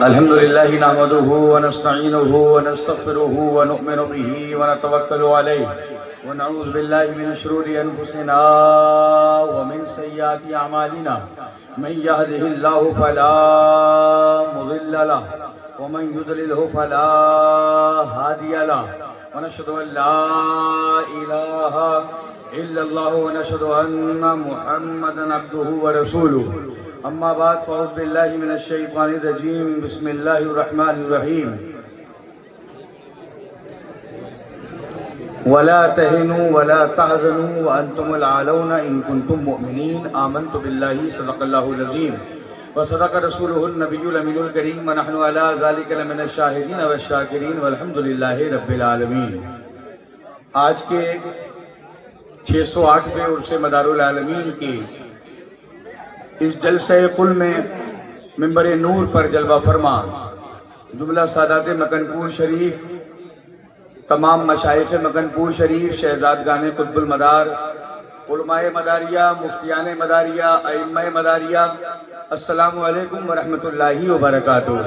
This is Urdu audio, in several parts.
الحمد لله نحمده ونستعينه ونستغفره ونؤمن به ونتوكل عليه ونعوذ بالله من شرور أنفسنا ومن سيئات أعمالنا من يهده الله فلا مضل له ومن يضلله فلا هادي له ونشهد أن لا إله إلا الله ونشهد أن محمدا عبده ورسوله اما بعد فاعوذ باللہ من الشیطان الرجیم بسم اللہ الرحمن الرحیم ولا تهنوا ولا تحزنوا وانتم العالون ان كنتم مؤمنین آمنت باللہ صدق اللہ العظیم وصدق رسولہ النبی الامین الکریم ونحن علی ذلک لمن الشاہدین والشاکرین والحمد للہ رب العالمین۔ آج کے 608ویں عرص مدار العالمین کی اس جلسہ کل میں منبر نور پر جلوہ فرما جملہ سادات مکن پور شریف، تمام مشائخ مکن پور شریف، شہزادگان قطب المدار، علماء مداریہ، مفتیان مداریہ، ائمہ مداریہ، السلام علیکم ورحمۃ اللہ وبرکاتہ۔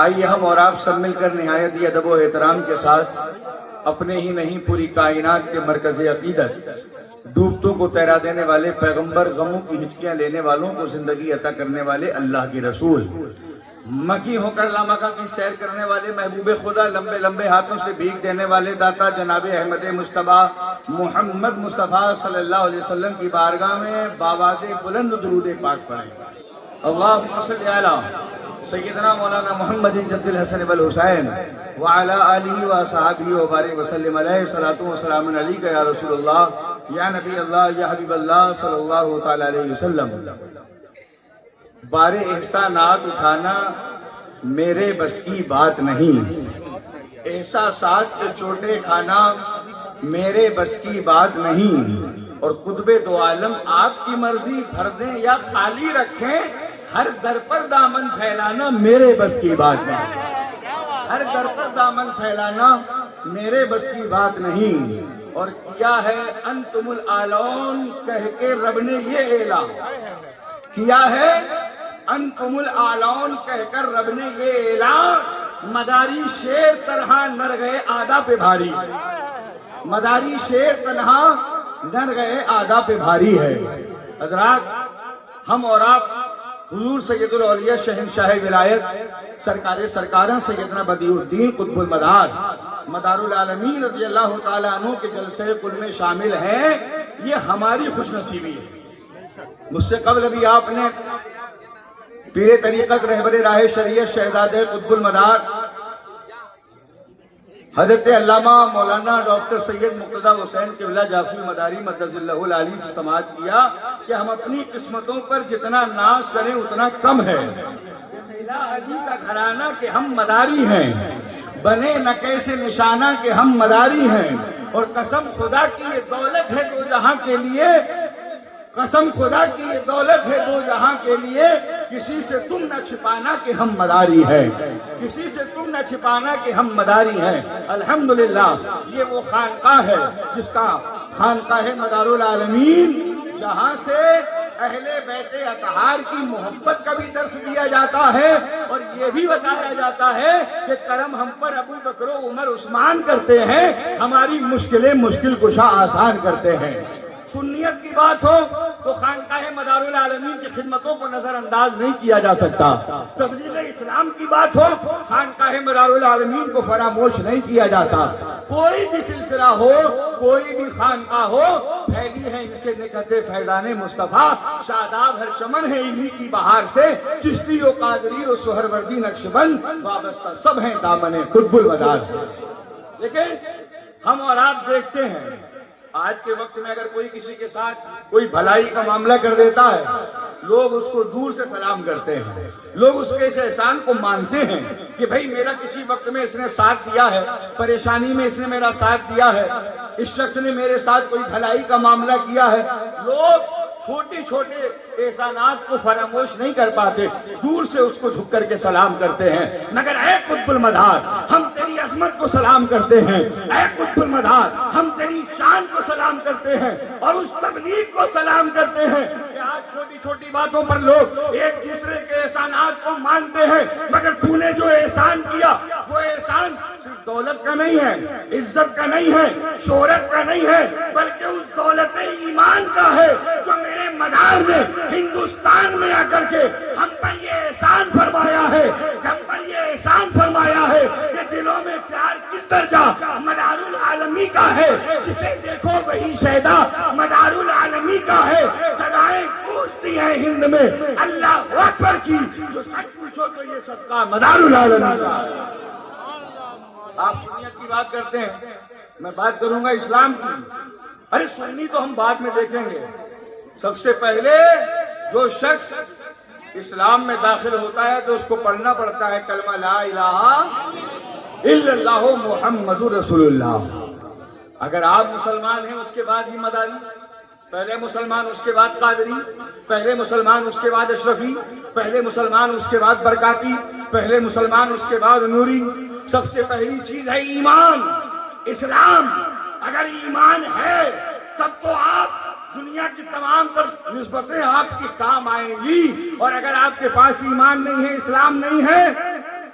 آئیے ہم اور آپ سب مل کر نہایت ہی ادب و احترام کے ساتھ اپنے ہی نہیں پوری کائنات کے مرکز عقیدت، ڈوبتوں کو تیرا دینے والے پیغمبر، غموں کی ہچکیاں لینے والوں کو زندگی عطا کرنے والے اللہ کے رسول، مکی ہو کر لامکہ کی سیر کرنے والے محبوب خدا، لمبے لمبے ہاتھوں سے بھیک دینے والے داتا جناب احمد مصطفیٰ محمد مصطفیٰ صلی اللہ علیہ وسلم کی بارگاہ میں باواز بلند درود پاک پڑھیں۔ اللہم صلی علی سیدنا مولانا محمد جد الحسن والحسین وعلی آلہ وصحابہ وبارک وسلم علیہ صلاۃ و سلام علیک یا رسول اللہ یا نبی اللہ یا حبیب اللہ صلی اللہ تعالی علیہ وسلم۔ بار احسانات اٹھانا میرے بس کی بات نہیں، احساسات پہ چوٹے کھانا میرے بس کی بات نہیں، اور قطب دو عالم آپ کی مرضی بھر دیں یا خالی رکھیں، ہر در پر دامن پھیلانا میرے بس کی بات نہیں، ہر در پر دامن پھیلانا میرے بس کی بات نہیں۔ اور کیا ہے انتم العالون کہہ کے رب نے یہ اعلان کیا ہے، انتم العالون کہہ کر رب نے یہ اعلان، مداری شیر تنہا نر گئے آدھا پہ بھاری، مداری شیر تنہا نر گئے آدھا پہ بھاری ہے۔ حضرات، ہم اور آپ حضور سید الاولیاء شہنشاہ ولایت سرکار سرکاراں سیدنا بدیع الدین قطب المدار مدار العالمین رضی اللہ تعالیٰ عنہ کے جلسے کل میں شامل ہیں، یہ ہماری خوش نصیبی ہے۔ مجھ سے قبل ابھی آپ نے پیر طریقت رہبر راہ شریعت شہزاد قطب المدار حضرت علامہ مولانا ڈاکٹر سید مقتدی حسین قبلہ جعفری مداری مدظ اللہ العالی سے سماعت کیا کہ ہم اپنی قسمتوں پر جتنا ناز کریں اتنا کم ہے، علی کا گھرانہ کہ ہم مداری ہیں، بنے نہ کیسے نشانہ کہ ہم مداری ہیں، اور قسم خدا کی یہ دولت ہے دو جہاں کے لیے، قسم خدا کی یہ دولت ہے دو جہاں کے لیے، کسی سے تم نہ چھپانا کہ ہم مداری ہیں، کسی سے تم نہ چھپانا کہ ہم مداری ہیں۔ الحمدللہ یہ وہ خانقاہ ہے جس کا خانقاہ مدار العالمین، جہاں سے اہل بیت اطہار کی محبت کا بھی درس دیا جاتا ہے، اور یہ بھی بتایا جاتا ہے کہ کرم ہم پر ابو بکر و عمر عثمان کرتے ہیں، ہماری مشکلیں مشکل کشا آسان کرتے ہیں۔ سنیت کی بات ہو تو خانقاہ مدار العالمین کی خدمتوں کو نظر انداز نہیں کیا جا سکتا، تبلیغ اسلام کی بات ہو خانقاہ مدار العالمین کو فراموش نہیں کیا جاتا۔ کوئی بھی سلسلہ ہو، کوئی بھی خانقاہ ہو، پھیلی ہے ان سے نکہت فیضان مصطفیٰ، شاداب ہر چمن ہے انہی کی بہار سے، چشتی و قادری و سہروردی نقشبند وابستہ سب ہیں دامن قطب المدار سے۔ لیکن ہم اور آپ دیکھتے ہیں آج کے وقت میں اگر کوئی کسی کے ساتھ کوئی بھلائی کا معاملہ کر دیتا ہے، لوگ اس کو دور سے سلام کرتے ہیں، لوگ اس کے اس احسان کو مانتے ہیں کہ بھئی میرا کسی وقت میں اس نے ساتھ دیا ہے، پریشانی میں اس نے میرا ساتھ دیا ہے، اس شخص نے میرے ساتھ کوئی بھلائی کا معاملہ کیا ہے۔ لوگ چھوٹے چھوٹے احسانات کو فراموش نہیں کر پاتے، دور سے اس کو جھک کر کے سلام کرتے ہیں، مگر اے قطب المدار ہم تیری عظمت کو سلام کرتے ہیں، اے قطب المدار ہم تیری شان کو سلام کرتے ہیں، اور اس تبلیغ کو سلام کرتے ہیں کہ آج چھوٹی چھوٹی باتوں پر لوگ ایک دوسرے کے مانتے ہیں، مگر تو نے جو احسان کیا وہ احسان صرف دولت کا نہیں ہے، عزت کا نہیں ہے، شہرت کا نہیں ہے، بلکہ اس دولت ایمان کا ہے جو میرے مدار نے ہندوستان میں آ کر کے ہم پر یہ احسان فرمایا ہے، ہم پر یہ احسان فرمایا ہے کہ دلوں میں پیار کس درجہ مدار العالمی کا ہے، جسے دیکھو وہی شہدا مدار العالمی کا ہے، صدائیں گونجتی ہیں ہند میں اللہ اکبر کی، جو سچ پوچھو تو یہ صدقہ مدار العالمی کا ہے۔ آپ سنیت کی بات کرتے ہیں، میں بات کروں گا اسلام کی۔ ارے سنی تو ہم بعد میں دیکھیں گے، سب سے پہلے جو شخص اسلام میں داخل ہوتا ہے تو اس کو پڑھنا پڑتا ہے کلمہ لا الہ الا اللہ محمد رسول اللہ۔ اگر آپ مسلمان ہیں اس کے بعد ہی مداری، پہلے مسلمان اس کے بعد قادری، پہلے مسلمان اس کے بعد اشرفی، پہلے مسلمان اس کے بعد برکاتی، پہلے مسلمان اس کے بعد نوری۔ سب سے پہلی چیز ہے ایمان، اسلام۔ اگر ایمان ہے تب تو آپ دنیا کی تمام تر نسبتیں آپ کی کام آئیں گی، اور اگر آپ کے پاس ایمان نہیں ہے، اسلام نہیں ہے،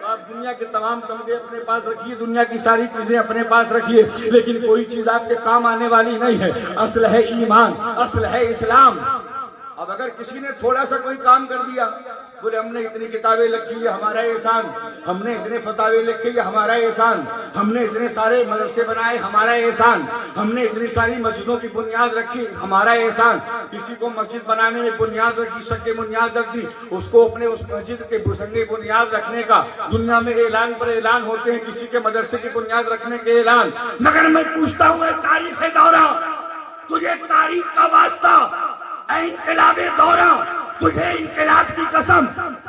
تو آپ دنیا کے تمام تمغے اپنے پاس رکھیے، دنیا کی ساری چیزیں اپنے پاس رکھیے، لیکن کوئی چیز آپ کے کام آنے والی نہیں ہے۔ اصل ہے ایمان، اصل ہے اسلام۔ اب اگر کسی نے تھوڑا سا کوئی کام کر دیا، بولے ہم نے اتنی کتابیں لکھی یہ ہمارا احسان، ہم نے اتنے فتاوے لکھے یہ ہمارا احسان، ہم نے اتنے سارے مدرسے بنائے ہمارا احسان، ہم نے اتنی ساری مسجدوں کی بنیاد رکھی ہمارا احسان۔ کسی کو مسجد بنانے میں بنیاد رکھی، سنگ بنیاد رکھ دی، اس کو اپنے اس مسجد کے سنگ بنیاد رکھنے کا دنیا میں اعلان پر اعلان ہوتے ہیں، کسی کے مدرسے کی بنیاد رکھنے کے اعلان۔ مگر میں پوچھتا ہوں، اے تاریخ دورہ، تجھے تاریخ کا واسطہ، اے انقلاب دورہ، تجھے انقلاب کی قسم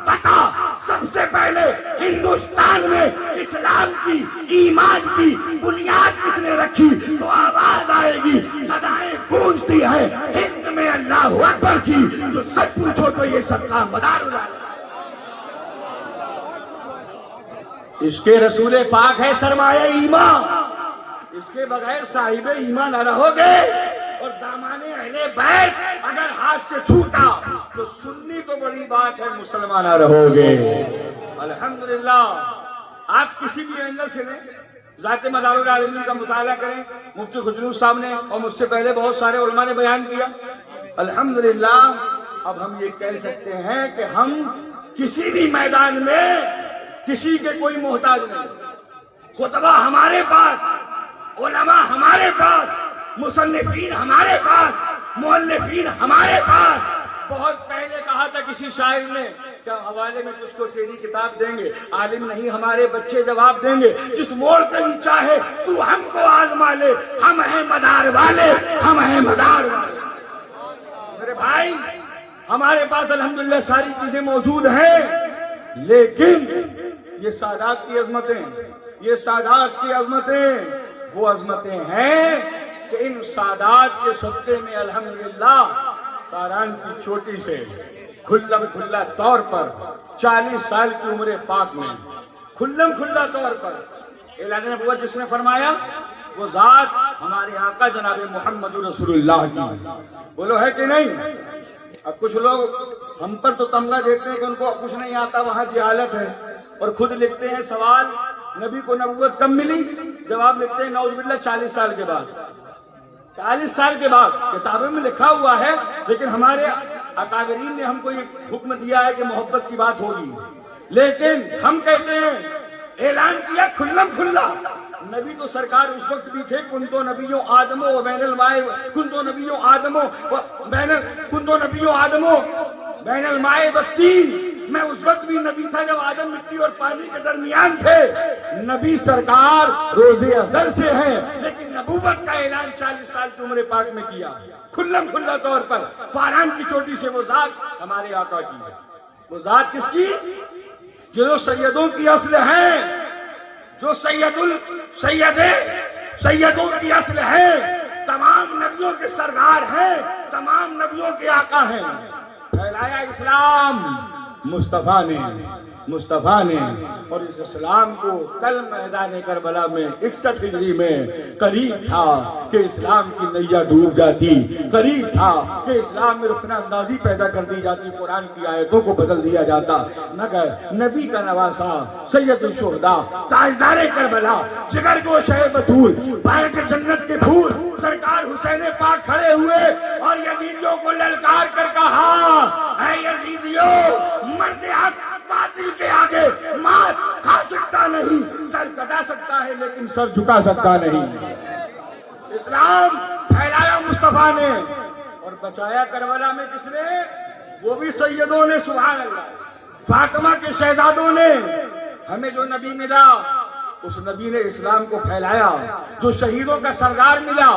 بتا، سب سے پہلے ہندوستان میں اسلام کی، ایمان کی بنیاد کس نے رکھی؟ تو آواز آئے گی، صدائیں گونجتی ہے ہند میں اللہ اکبر کی، جو سچ پوچھو تو یہ صدقہ مدار العالمین۔ اس کے رسول پاک ہے سرمایہ ایمان، اس کے بغیر صاحب ایمان نہ رہو گے، اور دامان اہل بیت اگر ہاتھ سے چھوٹا تو سننی تو بڑی بات ہے، مسلمان نہ رہو گے۔ الحمدللہ آپ کسی بھی اینگل سے لیں، ذات مدار العالمین کا مطالعہ کریں، مفتی خجلوس صاحب نے اور مجھ سے پہلے بہت سارے علماء نے بیان کیا۔ الحمدللہ اب ہم یہ کہہ سکتے ہیں کہ ہم کسی بھی میدان میں کسی کے کوئی محتاج نہیں، خطبہ ہمارے پاس، علماء ہمارے پاس، مصنفین ہمارے پاس، مؤلفین ہمارے پاس۔ بہت پہلے کہا تھا کسی شاعر نے کہ حوالے میں جس کو تیری کتاب دیں گے، عالم نہیں ہمارے بچے جواب دیں گے، جس موڑ پہ بھی چاہے تو ہم کو آزما لے، ہم ہیں مدار والے، ہم ہیں مدار والے۔ میرے بھائی ہمارے پاس الحمدللہ ساری چیزیں موجود ہیں، لیکن یہ سادات کی عظمتیں، یہ سادات کی عظمتیں وہ عظمتیں ہیں کہ ان سادات کے صدقے میں الحمدللہ ساران کی چوٹی سے کھلم کھلا طور پر 40 سال کی عمر پاک میں کھلم کھلا طور پر اعلان نبوت جس نے فرمایا، وہ ذات ہمارے آقا جناب محمد رسول اللہ کی۔ بولو ہے کہ نہیں؟ اب کچھ لوگ ہم پر تو تمغہ دیتے ہیں کہ ان کو کچھ نہیں آتا، وہاں جہالت ہے، اور خود لکھتے ہیں سوال نبی کو نبوت کب ملی؟ جواب لکھتے ہیں نعوذ باللہ 40 سال کے بعد۔ 40 سال کے بعد کتابوں میں لکھا ہوا ہے، لیکن ہمارے اکابرین نے ہم کو یہ حکم دیا ہے کہ محبت کی بات ہوگی، لیکن ہم کہتے ہیں اعلان کیا کھلم کھلا۔ نبی تو سرکار اس وقت بھی تھے، کنتو نبیوں آدمو و بین المائے، کنتو نبیوں آدمو کنتو نبیوں آدمو بین المائے والتین۔ میں اس وقت بھی نبی تھا جب آدم مٹی اور پانی کے درمیان تھے۔ نبی سرکار روزے ازل سے ہیں، لیکن نبوت کا اعلان 40 سال کی عمر پاک میں کیا، کھلم کھلا طور پر۔ فاران کی چوٹی سے وہ ذات ہمارے آقا کی ہے۔ وہ ذات کس کی؟ جو سیدوں کی اصل ہیں، جو سیدوں کی اصل ہے، تمام نبیوں کے سردار ہیں، تمام نبیوں کے آقا ہیں۔ پھیلایا اسلام، مصطفیٰ نے اور اس اسلام کو کل میدان کربلا میں 61 ہجری میں قریب تھا کہ اسلام کی نیا ڈوب جاتی، قریب تھا کہ اسلام میں رکن اندازی پیدا کر دی جاتی، قرآن کی آیتوں کو بدل دیا جاتا، مگر نبی کا نواسا سید الشہداء تاجدار کربلا جگر کو شہ بطول پائے کے جنت کے پھول سرکار حسین پاک کھڑے ہوئے اور یزیدیوں کو للکار کر کہا، اے یزیدیوں، مرد حق باطل کے آگے مات کھا سکتا نہیں، سر کٹا سکتا ہے لیکن سر جھکا سکتا نہیں۔ اسلام پھیلایا مصطفیٰ نے اور بچایا کربلا میں کس نے؟ وہ بھی سیدوں نے، سبحان اللہ، فاطمہ کے شہزادوں نے۔ ہمیں جو نبی ملا اس نبی نے اسلام کو پھیلایا، جو شہیدوں کا سردار ملا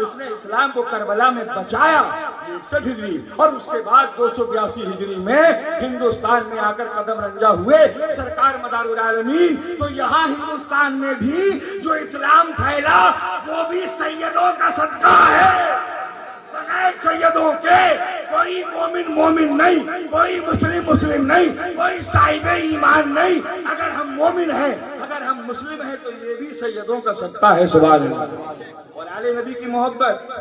اس نے اسلام کو کربلا میں بچایا۔ 61 ہجری اور اس کے بعد 282 ہجری میں ہندوستان میں آ کر قدم رنجا ہوئے سرکار مدار العالمین۔ تو یہاں ہندوستان میں بھی جو اسلام پھیلا وہ بھی سیدوں کا صدقہ ہے۔ بغیر سیدوں کے کوئی مومن نہیں، کوئی مسلم نہیں، کوئی صاحب ایمان نہیں۔ اگر ہم مومن ہیں، اگر ہم مسلم ہیں تو یہ بھی سیدوں کا صدقہ ہے، سبحان اللہ۔ اور آل نبی کی محبت،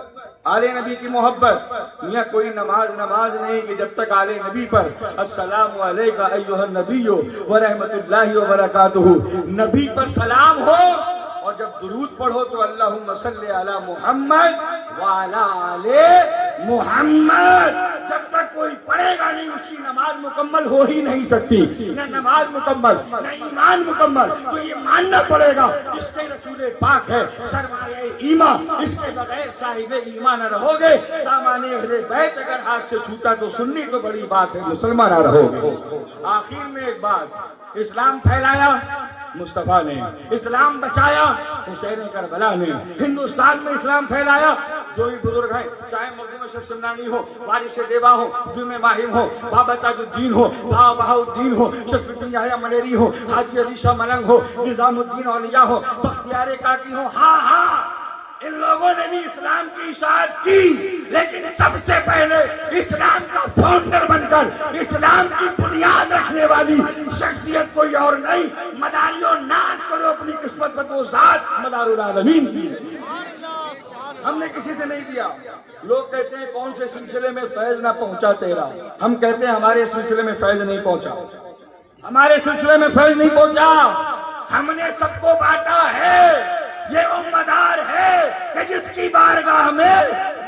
آل نبی کی محبت، میاں کوئی نماز نہیں کہ جب تک آل نبی پر السلام علیکہ ایھا النبی ورحمۃ اللہ وبرکاتہ نبی پر سلام ہو، اور جب درود پڑھو تو اللہم صلی علی محمد وعلی آل محمد، جب تک کوئی پڑھے گا نہیں اس کی نماز مکمل ہو ہی نہیں سکتی، نہ نماز مکمل نہ ایمان مکمل۔ تو یہ ماننا پڑے گا اس کے رسول پاک ہے سرمایہ ایمان، اس کے بغیر صاحب ایمان نہ رہو گے۔ دامان اہل بیت اگر ہاتھ سے چھوٹا تو سنی تو بڑی بات ہے، مسلمان نہ رہو گے۔ آخر میں ایک بات، اسلام پھیلایا مصطفیٰ نے، اسلام بچایا حسین کربلا نے، ہندوستان میں اسلام پھیلایا جو بھی بزرگ ہیں، چاہے مخدوم شیخ سمنانی ہو، وارث دیوا ہو، دم ماہم ہو، بابا تاج الدین ہو، بابا بہاؤالدین ہو، شریف الدین یحییٰ منیری ہو، حاجی علی شاہ ملنگ ہو، نظام الدین اولیاء ہو، بختیار کاکی ہو، ہاں ان لوگوں نے بھی اسلام کی اشاعت کی، لیکن سب سے پہلے اسلام کا فاؤنڈر بن کر اسلام کی بنیاد رکھنے والی شخصیت کوئی اور نہیں۔ مداریوں ناز کرو اپنی قسمت پر، وہ ذات مدار العالمین کی، ہم نے کسی سے نہیں دیا۔ لوگ کہتے ہیں کون سے سلسلے میں فیض نہ پہنچا تیرا، ہم کہتے ہیں ہمارے سلسلے میں فیض نہیں پہنچا، ہمارے سلسلے میں فیض نہیں پہنچا، ہم نے سب کو بانٹا ہے۔ یہ وہ مدار ہے کہ جس کی بارگاہ میں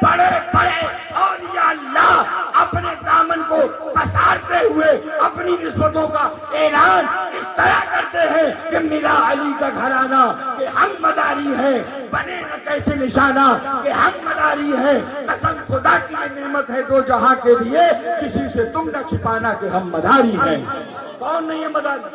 بڑے بڑے اولیاء اللہ اپنے دامن کو پسارتے ہوئے اپنی نسبتوں کا اعلان اس طرح کرتے ہیں کہ ملا علی کا گھرانہ کہ ہم مداری ہیں، بنے نہ کیسے نشانہ کہ ہم مداری ہیں۔ قسم خدا کی یہ نعمت ہے دو جہاں کے لیے، کسی سے تم نہ چھپانا کہ ہم مداری ہیں۔ کون نہیں ہے مداری؟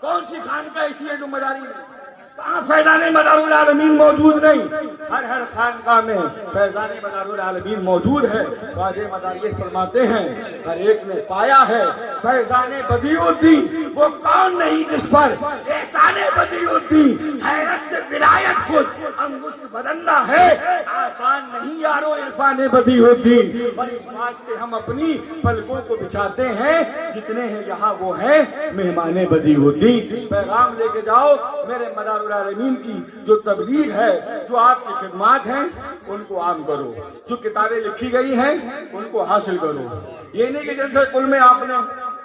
کون سی خانقاہ ایسی ہے جو مداری نہیں؟ کہاں فیضان مدار العالمین موجود نہیں؟ ہر خانقاہ میں فیضان مدار العالمین موجود ہے۔ خواجہ مداری فرماتے ہیں ہر ایک نے پایا ہے فیضان بدیع الدین، وہ کون نہیں جس پر احسان بدیع الدین، حیرت سے ولایت خود انگشت بدلنا ہے، آسان نہیں یارو عرفان بدیع الدین۔ اور اس بات سے ہم اپنی پلکوں کو بچھاتے ہیں، جتنے ہیں یہاں وہ ہیں مہمان بدیع الدین۔ پیغام لے کے جاؤ میرے مدار العالمین کی جو تبلیغ ہے، جو آپ کی خدمات ہیں ان کو عام کرو، جو کتابیں لکھی گئی ہیں ان کو حاصل کرو۔ یہ نہیں کہ جیسے کل میں آپ نے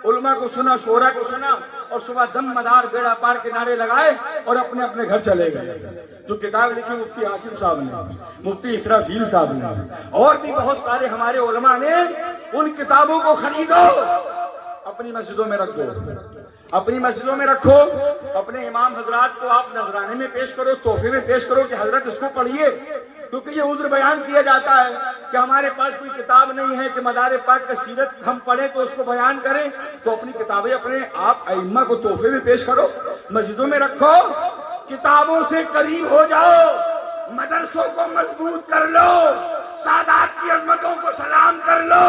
علماء کو سنا، شورا کو سنا اور صبح دم مدار بیڑا پار کے نعرے لگائے اور اپنے اپنے گھر چلے گئے۔ جو کتاب لکھی مفتی ہاشم صاحب نے، مفتی اسرافیل صاحب نے، اور بھی بہت سارے ہمارے علماء نے، ان کتابوں کو خریدو، اپنی مسجدوں میں رکھو، اپنی مسجدوں میں رکھو، اپنے امام حضرات کو آپ نذرانے میں پیش کرو، تحفے میں پیش کرو کہ حضرت اس کو پڑھیے، کیونکہ یہ عذر بیان کیا جاتا ہے کہ ہمارے پاس کوئی کتاب نہیں ہے کہ مدار پاک کا سیرت ہم پڑھیں تو اس کو بیان کریں، تو اپنی کتابیں اپنے آپ ائمہ کو تحفے میں پیش کرو، مسجدوں میں رکھو، کتابوں سے قریب ہو جاؤ، مدرسوں کو مضبوط کر لو، سادات کی عظمتوں کو سلام کر لو،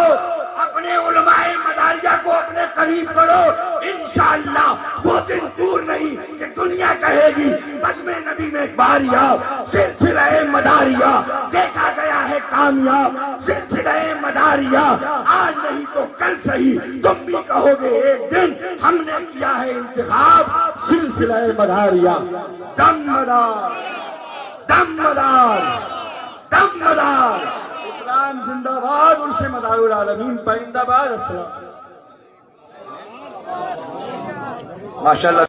اپنے علماء مداریہ کو اپنے قریب کرو، انشاءاللہ وہ دن دور نہیں کہ دنیا کہے گی بزم نبی میں باریہ، سلسلہ مداریہ دیکھا گیا ہے کامیاب، سلسلہ مداریہ آج نہیں تو کل صحیح تم بھی کہو گے ایک دن ہم نے کیا ہے انتخاب سلسلہ مداریہ دم مدار دم مدار دم مدار اسلام زندہ باد عرص مدار العالمین پائندہ باد السلام ماشاءاللہ